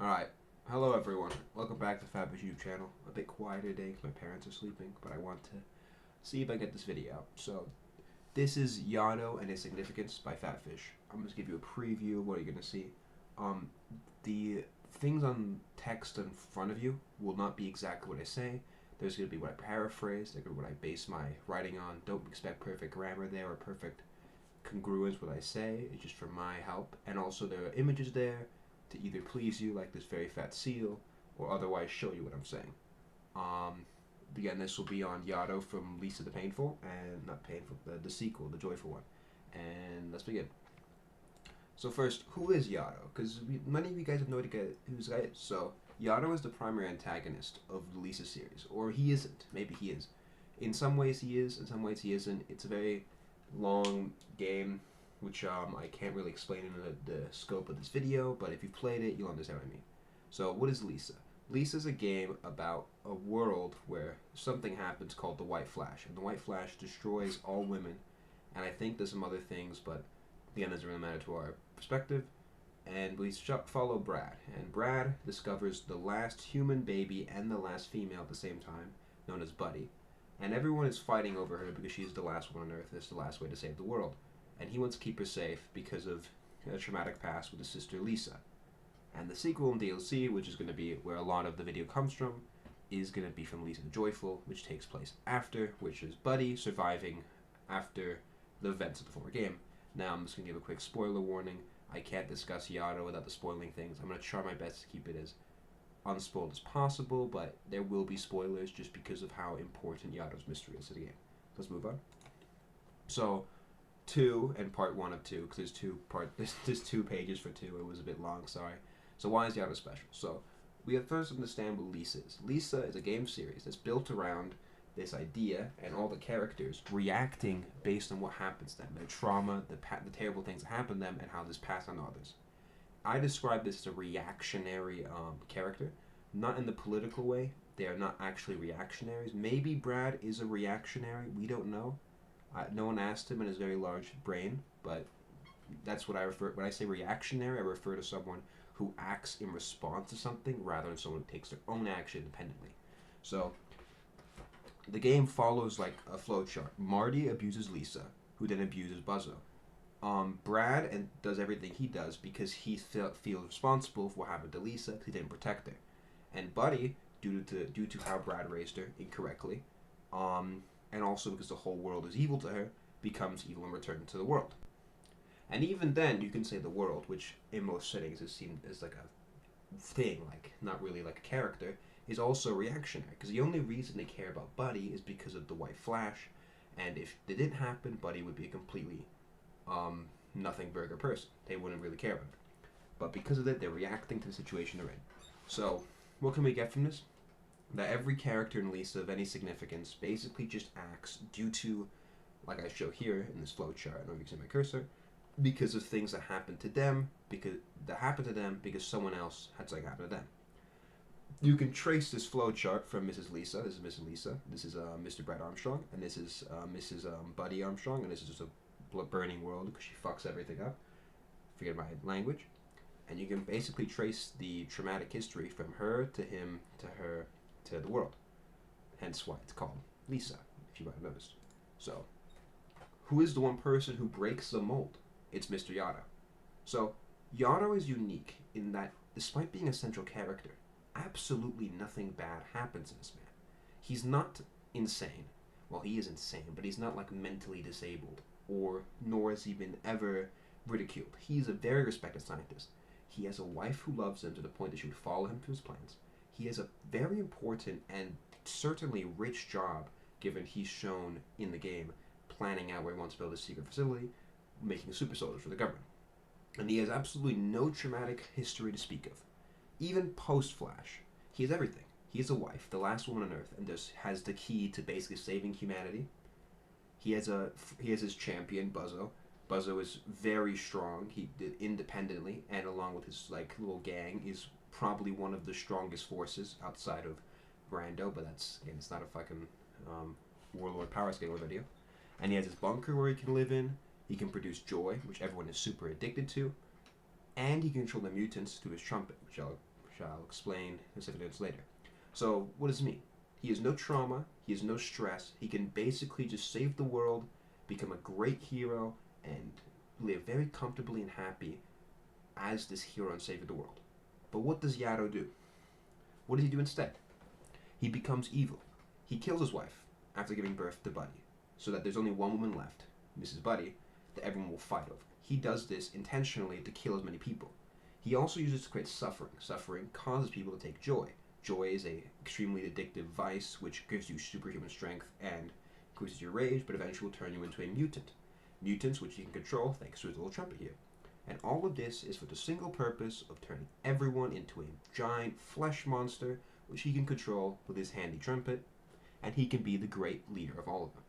Alright, hello everyone. Welcome back to Fab's YouTube channel. A bit quieter today because my parents are sleeping, but I want to see if I get this video out. So, this is Yado and His Significance by Fatfish. I'm going to give you a preview of what you're going to see. The things on text in front of you will not be exactly what I say. There's going to be what I paraphrase, there's going to be what I base my writing on. Don't expect perfect grammar there or perfect congruence with what I say. It's just for my help. And also there are images there to either please you, like this very fat seal, or otherwise show you what I'm saying. Again, this will be on Yado from Lisa the Painful, and not Painful, the sequel, the joyful one. And let's begin. So first, who is Yado? Because many of you guys have no idea who this guy is. So Yado is the primary antagonist of the Lisa series, or he isn't. Maybe he is. In some ways he is, in some ways he isn't. It's a very long game, which I can't really explain in the scope of this video, but if you've played it, you'll understand what I mean. So what is Lisa? Lisa is a game about a world where something happens called the White Flash, and the White Flash destroys all women, and I think there's some other things, but again, doesn't really matter to our perspective. And we follow Brad, and Brad discovers the last human baby and the last female at the same time, known as Buddy, and everyone is fighting over her because she's the last one on Earth. It's the last way to save the world. And he wants to keep her safe because of a traumatic past with his sister Lisa. And the sequel and DLC, which is going to be where a lot of the video comes from, is going to be from Lisa the Joyful, which takes place after, which is Buddy surviving after the events of the former game. Now, I'm just going to give a quick spoiler warning. I can't discuss Yado without the spoiling things. I'm going to try my best to keep it as unspoiled as possible, but there will be spoilers just because of how important Yado's mystery is to the game. Let's move on. So, 2 and part 1 of 2, because there's 2 pages for 2. It was a bit long, sorry. So why is Yado special? So we have first understand what Lisa is. Lisa is a game series that's built around this idea and all the characters reacting based on what happens to them, their trauma, the terrible things that happen to them, and how this passed on to others. I describe this as a reactionary character, not in the political way. They are not actually reactionaries. Maybe Brad is a reactionary. We don't know. No one asked him in his very large brain, but that's what I refer. When I say reactionary, I refer to someone who acts in response to something rather than someone who takes their own action independently. So the game follows like a flowchart. Marty abuses Lisa, who then abuses Buzzo. Brad does everything he does because he feels responsible for what happened to Lisa because he didn't protect her. And Buddy, due to how Brad raised her incorrectly, and also because the whole world is evil to her, becomes evil in return to the world. And even then, you can say the world, which in most settings is seen as like a thing, like not really like a character, is also reactionary. Because the only reason they care about Buddy is because of the White Flash, and if it didn't happen, Buddy would be a completely nothing burger person. They wouldn't really care about it. But because of that, they're reacting to the situation they're in. So, what can we get from this? That every character in Lisa of any significance basically just acts due to, like I show here in this flowchart, I don't know if you can see my cursor, because of things that happened to them, because someone else had something happen to them. You can trace this flowchart from Mrs. Lisa. This is Mrs. Lisa. This is Mr. Brad Armstrong, and this is Mrs. Buddy Armstrong, and this is just a burning world because she fucks everything up. Forget my language. And you can basically trace the traumatic history from her to him to her to the world. Hence why it's called Lisa, if you might have noticed. So, who is the one person who breaks the mold? It's Mr. Yado. So, Yado is unique in that, despite being a central character, absolutely nothing bad happens to this man. He's not insane. Well, he is insane, but he's not like mentally disabled, nor has he been ever ridiculed. He's a very respected scientist. He has a wife who loves him to the point that she would follow him to his plans. He has a very important and certainly rich job, given he's shown in the game planning out where he wants to build a secret facility, making super soldiers for the government. And he has absolutely no traumatic history to speak of. Even post-Flash, he has everything. He has a wife, the last woman on Earth, and has the key to basically saving humanity. He has his champion, Buzzo. Buzzo is very strong. He did independently, and along with his like little gang, is probably one of the strongest forces outside of Brando. But that's again, it's not a fucking Warlord Power Scaler video. And he has his bunker where he can live in. He can produce joy, which everyone is super addicted to, and he can control the mutants through his trumpet, which I'll I'll explain the significance later. So, what does it mean? He has no trauma, he has no stress, he can basically just save the world, become a great hero, and live very comfortably and happy as this hero and saving the world. But what does Yado do? What does he do instead? He becomes evil. He kills his wife after giving birth to Buddy, so that there's only one woman left, Mrs. Buddy, that everyone will fight over. He does this intentionally to kill as many people. He also uses it to create suffering. Suffering causes people to take joy. Joy is a extremely addictive vice which gives you superhuman strength and increases your rage, but eventually will turn you into a mutant. Mutants which you can control thanks to his little trumpet here. And all of this is for the single purpose of turning everyone into a giant flesh monster which he can control with his handy trumpet, and he can be the great leader of all of them.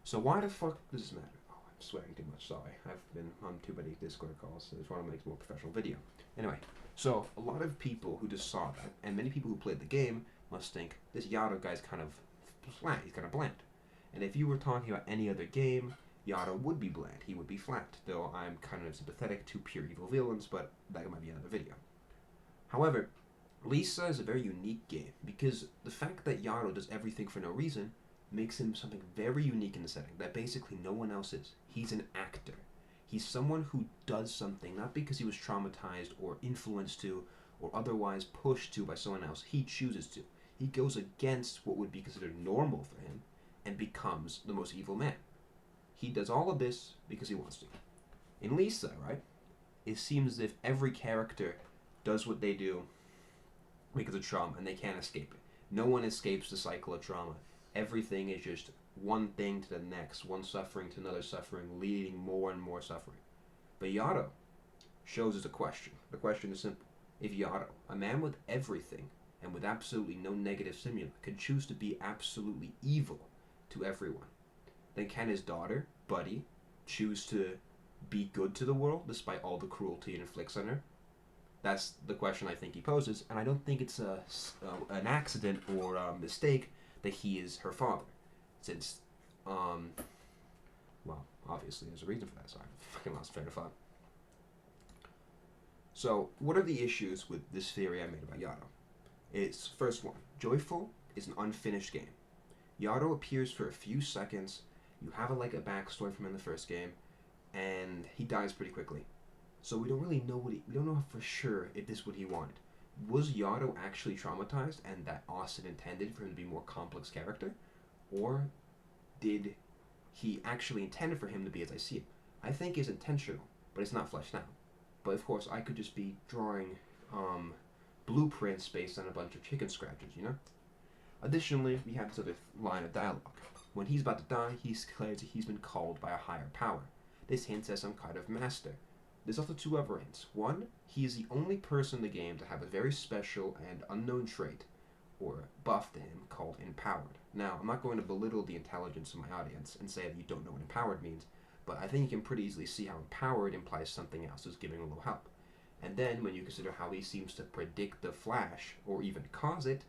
So why the fuck does this matter? Oh, I'm swearing too much, sorry. I've been on too many Discord calls, so I just want to make a more professional video. Anyway, so a lot of people who just saw that, and many people who played the game, must think, this Yado guy's kind of flat, he's kind of bland. And if you were talking about any other game, Yado would be bland, he would be flat, though I'm kind of sympathetic to pure evil villains, but that might be another video. However, Lisa is a very unique game, because the fact that Yado does everything for no reason makes him something very unique in the setting that basically no one else is. He's an actor. He's someone who does something not because he was traumatized or influenced to or otherwise pushed to by someone else. He chooses to. He goes against what would be considered normal for him and becomes the most evil man. He does all of this because he wants to. In Lisa, right, it seems as if every character does what they do because of trauma and they can't escape it. No one escapes the cycle of trauma. Everything is just one thing to the next, one suffering to another suffering, leading more and more suffering. But Yado shows us a question. The question is simple. If Yado, a man with everything and with absolutely no negative stimuli, could choose to be absolutely evil to everyone, then can his daughter, Buddy, choose to be good to the world despite all the cruelty it inflicts on her? That's the question I think he poses, and I don't think it's an accident or a mistake that he is her father, since, well, obviously there's a reason for that, so I fucking lost train of thought. So, what are the issues with this theory I made about Yado? It's, first one, Joyful is an unfinished game. Yado appears for a few seconds, you have a backstory from him in the first game, and he dies pretty quickly. So we don't really know we don't know for sure if this is what he wanted. Was Yado actually traumatized and that Austin intended for him to be a more complex character? Or did he actually intended for him to be as I see it? I think it's intentional, but it's not fleshed out. But of course, I could just be drawing blueprints based on a bunch of chicken scratches, you know? Additionally, we have this other line of dialogue. When he's about to die, he declares that he's been called by a higher power. This hints at some kind of master. There's also two other hints. One, he is the only person in the game to have a very special and unknown trait, or buff to him, called Empowered. Now, I'm not going to belittle the intelligence of my audience and say that you don't know what Empowered means, but I think you can pretty easily see how Empowered implies something else, is giving a little help. And then, when you consider how he seems to predict the Flash, or even cause it,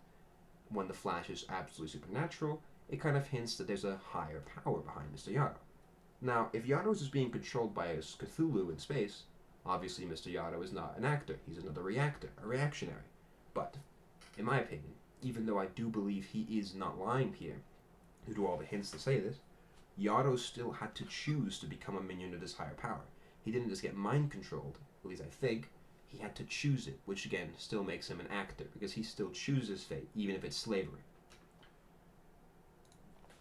when the Flash is absolutely supernatural, it kind of hints that there's a higher power behind Mr. Yado. Now, if Yado is being controlled by a Cthulhu in space, obviously Mr. Yado is not an actor, he's another reactor, a reactionary. But, in my opinion, even though I do believe he is not lying here, due to all the hints to say this, Yado still had to choose to become a minion of this higher power. He didn't just get mind controlled, at least I think, he had to choose it, which again still makes him an actor, because he still chooses fate, even if it's slavery.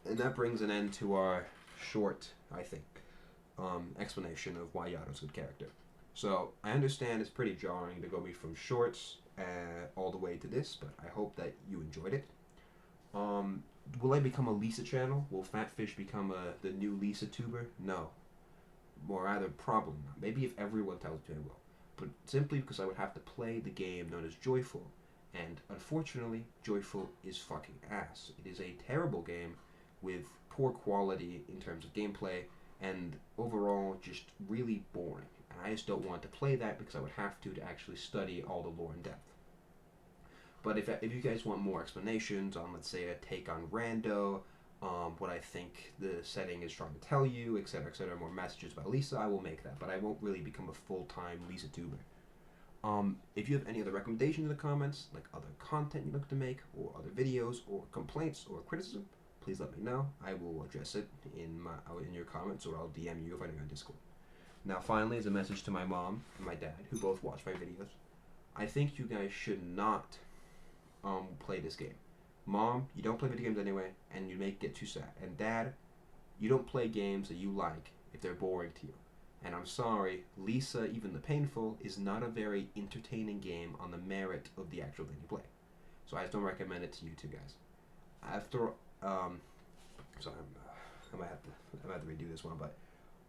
And that brings an end to our short, I think, explanation of why Yado's a good character. So, I understand it's pretty jarring to go me from shorts all the way to this, but I hope that you enjoyed it. Will I become a Lisa channel? Will Fatfish become the new Lisa tuber? No. Or rather, probably not. Maybe if everyone tells me I will. But simply because I would have to play the game known as Joyful. And unfortunately, Joyful is fucking ass. It is a terrible game with poor quality in terms of gameplay, and overall just really boring. And I just don't want to play that because I would have to actually study all the lore in depth. But if you guys want more explanations on, let's say, a take on Rando, what I think the setting is trying to tell you, etc., more messages about Lisa, I will make that. But I won't really become a full-time Lisa tuber. If you have any other recommendations in the comments, like other content you'd like to make, or other videos, or complaints, or criticism, please let me know. I will address it in your comments, or I'll DM you if I know you're on Discord. Now, finally, as a message to my mom and my dad, who both watch my videos, I think you guys should not play this game. Mom, you don't play video games anyway, and you make it too sad. And Dad, you don't play games that you like if they're boring to you. And I'm sorry, Lisa, Even the Painful, is not a very entertaining game on the merit of the actual thing you play. So I just don't recommend it to you two guys. After, sorry, I might have to redo this one, but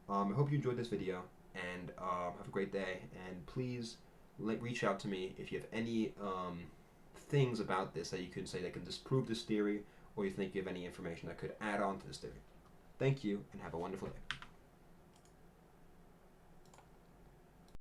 I hope you enjoyed this video, and have a great day. And please reach out to me if you have any things about this that you can say that can disprove this theory, or you think you have any information that could add on to this theory. Thank you, and have a wonderful day.